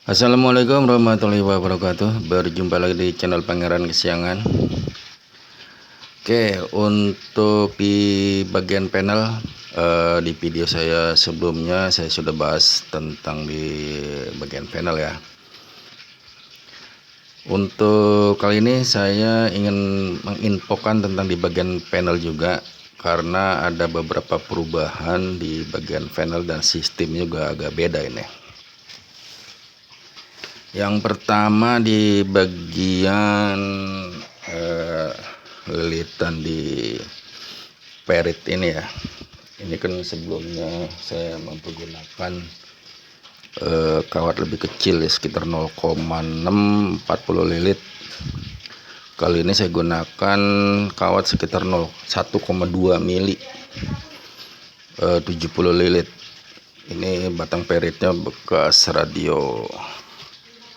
Assalamualaikum warahmatullahi wabarakatuh. Berjumpa lagi di channel Pangeran Kesiangan. Oke, untuk di bagian panel di video saya sebelumnya saya sudah bahas tentang di bagian panel ya. Untuk kali ini saya ingin menginfokan tentang di bagian panel juga, karena ada beberapa perubahan di bagian panel dan sistem juga agak beda ini. Yang pertama di bagian lilitan di perit ini ya. Ini kan sebelumnya saya mempergunakan kawat lebih kecil ya, sekitar 0,640 lilit. Kali ini saya gunakan kawat sekitar 1,2 mili 70 lilit. Ini batang peritnya bekas radio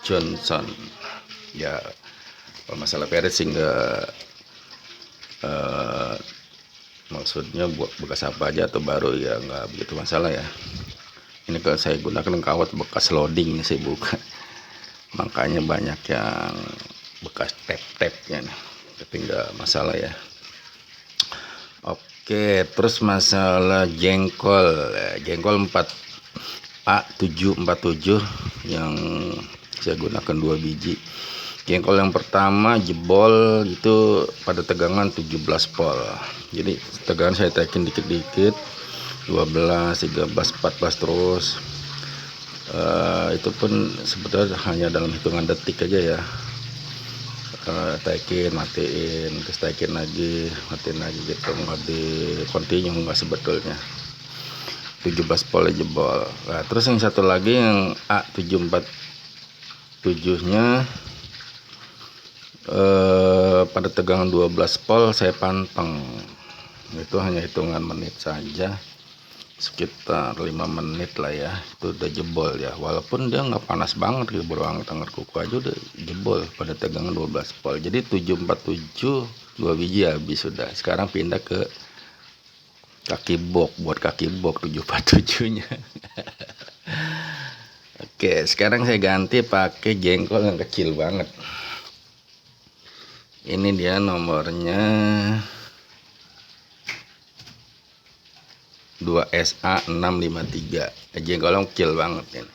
Johnson ya. Kalau masalah perit sih enggak, maksudnya buat bekas apa aja atau baru ya enggak begitu masalah ya. Ini kalau saya gunakan kawat bekas loading sih bukan, makanya banyak yang bekas tap-tapnya nih. Tapi enggak masalah ya. Oke, terus masalah jengkol 4A747 yang saya gunakan 2 biji. Jengkol yang pertama jebol itu pada tegangan 17 volt. Jadi tegangan saya taikin dikit-dikit, 12, 13, 14 terus. Itu pun sebetulnya hanya dalam hitungan detik aja ya. Taikin, matiin, terus taikin lagi, matiin lagi gitu, nggak di continue, nggak sebetulnya. 17 volt jebol. Nah, terus yang satu lagi yang A747 nya pada tegangan 12 volt saya panteng. Itu hanya hitungan menit saja, sekitar 5 menit lah ya, itu udah jebol ya. Walaupun dia nggak panas banget gitu, baru hangat kuku aja udah jebol pada tegangan 12 volt. Jadi 747 2 biji habis sudah. Sekarang pindah ke kaki box, buat kaki box 747 nya. Oke, sekarang saya ganti pakai jengkol yang kecil banget. Ini dia nomornya 2SA653. Jengkol yang kecil banget ini.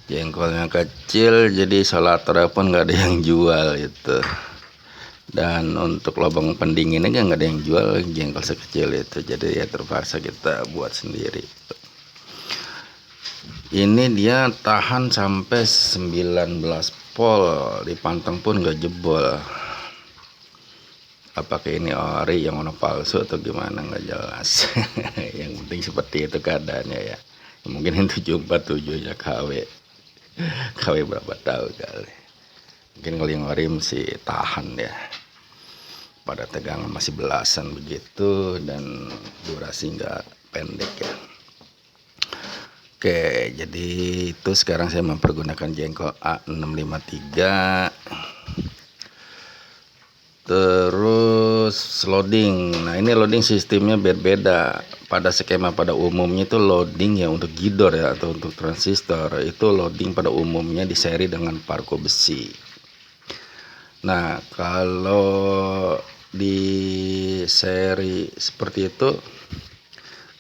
Jengkolnya kecil, jadi Solatra pun nggak ada yang jual itu. Dan untuk lubang pendinginnya nggak ada yang jual jengkol sekecil itu, jadi ya terpaksa kita buat sendiri. Ini dia tahan sampai 19 volt, dipanteng pun nggak jebol. Apakah ini ori yang warna palsu atau gimana nggak jelas. Yang penting seperti itu keadaannya ya. Mungkin yang 747 nya KW berapa tahun kali. Mungkin kalau yang ori masih tahan ya, pada tegangan masih belasan begitu, dan durasi nggak pendek ya. Oke, jadi itu sekarang saya mempergunakan jengkol A653. Terus loading. Nah, ini loading sistemnya berbeda. Pada skema pada umumnya itu loading ya untuk gidor ya, atau untuk transistor itu loading pada umumnya di seri dengan parko besi. Nah, kalau di seri seperti itu,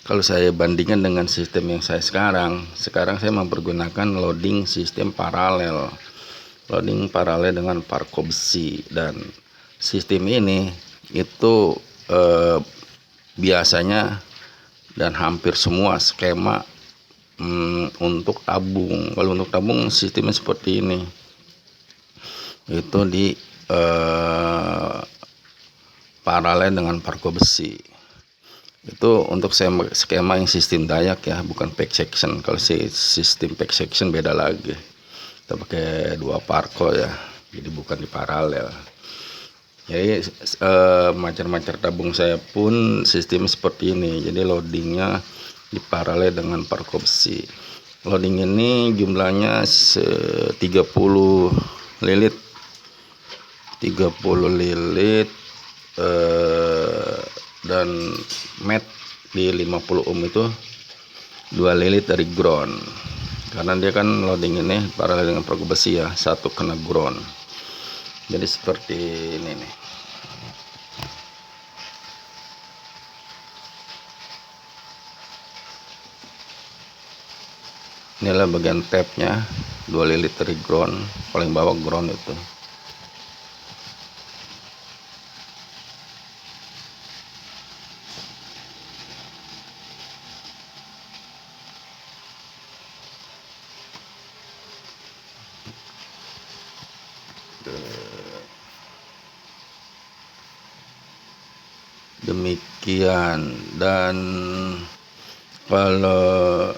kalau saya bandingkan dengan sistem yang saya sekarang saya mempergunakan loading sistem paralel. Loading paralel dengan parko besi, dan sistem ini itu biasanya dan hampir semua skema untuk tabung. Kalau untuk tabung sistemnya seperti ini. Itu di paralel dengan parko besi. Itu untuk skema yang sistem Dayak ya, bukan pack section. Kalau sistem pack section beda lagi, kita pakai 2 parko ya, jadi bukan di paralel. Jadi macer-macer tabung saya pun sistem seperti ini, jadi loadingnya di paralel dengan parko besi. Loading ini jumlahnya 30 lilit dan mat di 50 ohm itu 2 lilit dari ground, karena dia kan loading ini paralel dengan paku besi ya, satu kena ground. Jadi seperti ini nih. Inilah bagian tabnya, 2 lilit dari ground, paling bawah ground itu. Demikian. Dan kalau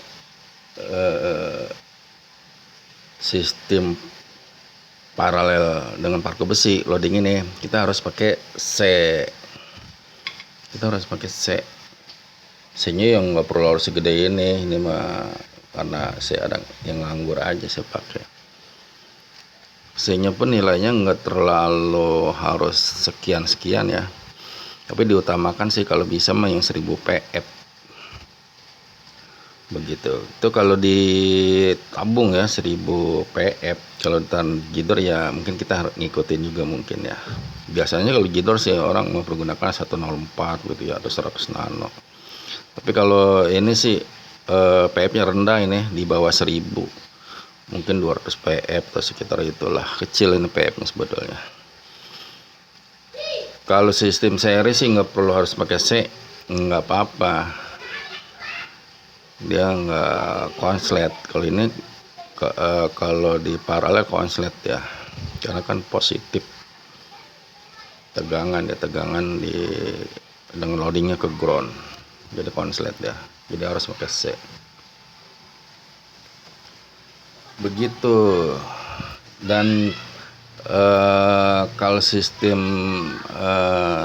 sistem paralel dengan paku besi loading ini, kita harus pakai C. C-nya yang nggak perlu harus segede ini mah, karena saya ada yang nganggur aja saya pakai. C-nya pun nilainya nggak terlalu harus sekian ya, tapi diutamakan sih kalau bisa mah yang 1000 pf begitu. Itu kalau ditabung ya 1000 pf. Kalau tan gidor ya mungkin kita harus ngikutin juga mungkin ya. Biasanya kalau gidor sih orang mempergunakan 104 gitu ya, atau 100 nano. Tapi kalau ini sih pf-nya rendah, ini di bawah 1000. Mungkin 200 pf atau sekitar itulah, kecil ini pf-nya sebetulnya. Kalau sistem seri sih nggak perlu harus pakai C, nggak apa-apa, dia nggak konslet. Kalau ini kalau di paralel konslet ya, karena kan positif tegangan di dengan loadingnya ke ground, jadi konslet ya, jadi harus pakai C begitu. Dan kalau sistem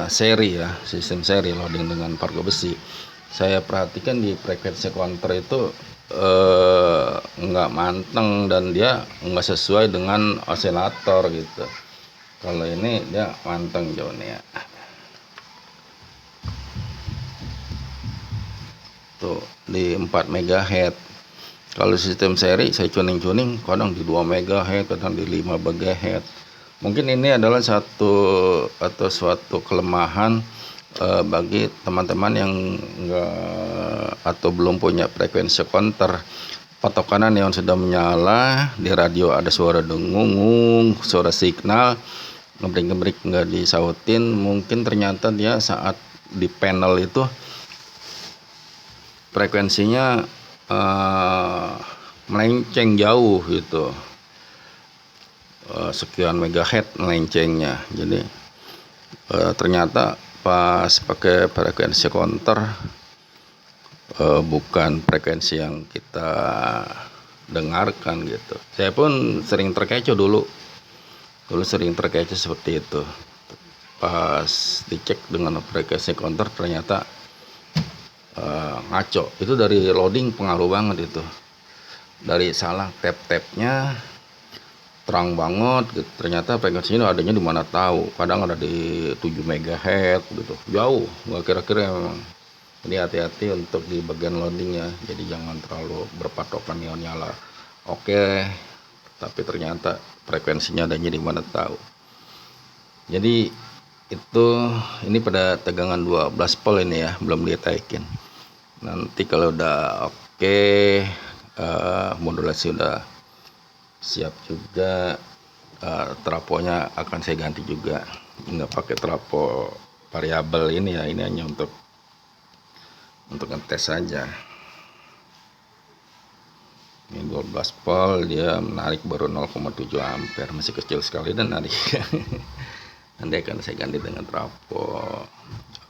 seri ya, sistem seri loading dengan paku besi, saya perhatikan di frekuensi counter itu nggak manteng dan dia nggak sesuai dengan osilator gitu. Kalau ini dia manteng jauh nih ya, tuh di 4 MHz. Kalau sistem seri saya tuning kadang di 2 MHz, kadang di 5 MHz. Mungkin ini adalah suatu kelemahan bagi teman-teman yang enggak atau belum punya frekuensi counter. Patokan neon sudah menyala, di radio ada suara dengung, suara signal, ngebrik-ngebrik nggak disautin. Mungkin ternyata dia saat di panel itu frekuensinya melenceng jauh gitu, sekian megahertz melencengnya. Jadi ternyata pas pakai frekuensi counter bukan frekuensi yang kita dengarkan gitu. Saya pun sering terkecoh dulu sering terkecoh seperti itu. Pas dicek dengan frekuensi counter ternyata ngaco. Itu dari loading pengaruh banget itu, dari salah tab-tabnya terang banget gitu. Ternyata frekuensinya adanya di mana tahu, kadang ada di 7 MHz gitu, jauh nggak kira-kira memang. Jadi hati-hati untuk di bagian loadingnya, jadi jangan terlalu berpatokan neon nyala oke, tapi ternyata frekuensinya adanya di mana tahu. Jadi ini pada tegangan 12 volt ini ya, belum ditaikin. Nanti kalau udah oke, modulasi udah siap juga, trafonya akan saya ganti juga, nggak pakai trafo variabel ini ya, ini hanya untuk ngetes saja. Ini 12 volt, dia menarik baru 0,7 ampere, masih kecil sekali dan narik. Nanti akan saya ganti dengan trafo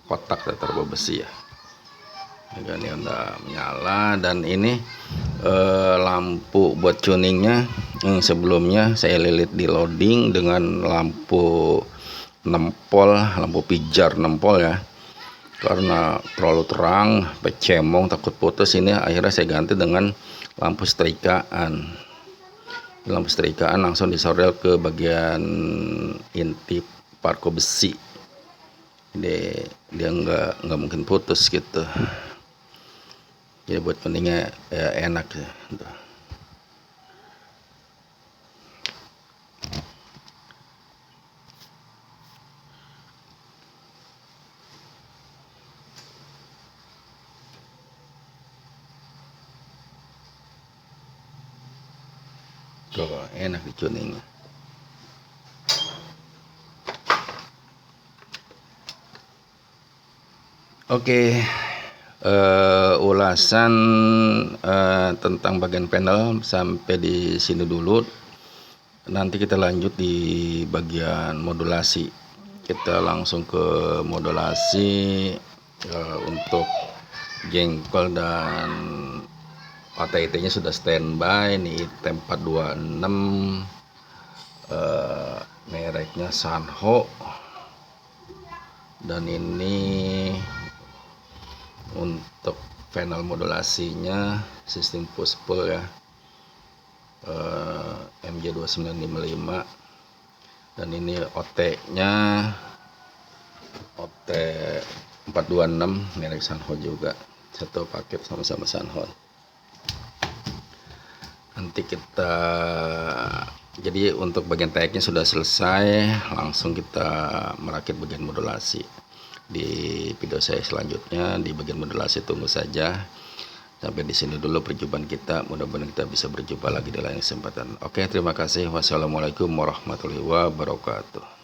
kotak turbo besi ya. Ini udah menyala. Dan ini lampu buat tuningnya yang sebelumnya saya lilit di loading dengan lampu 6 volt, lampu pijar 6 volt ya, karena terlalu terang cemong takut putus. Ini akhirnya saya ganti dengan lampu setrikaan. Lampu setrikaan langsung disorel ke bagian inti paku besi dia nggak mungkin putus gitu. Jadi buat pentingnya ya enak ya. Tuh enak di tuningnya. Oke, ulasan tentang bagian panel sampai di sini dulu. Nanti kita lanjut di bagian modulasi. Kita langsung ke modulasi untuk jengkol dan OTT-nya sudah standby. Ini IT426, mereknya Sanho. Dan ini untuk panel modulasinya sistem push pull ya, MJ2955. Dan ini OT-nya OT426 merek Sanho juga, satu paket sama-sama Sanho. Nanti kita, jadi untuk bagian tayaknya sudah selesai, langsung kita merakit bagian modulasi. Di video saya selanjutnya di bagian modulasi, tunggu saja. Sampai di sini dulu perjumpaan kita, mudah-mudahan kita bisa berjumpa lagi di lain kesempatan. Oke, terima kasih. Wassalamualaikum warahmatullahi wabarakatuh.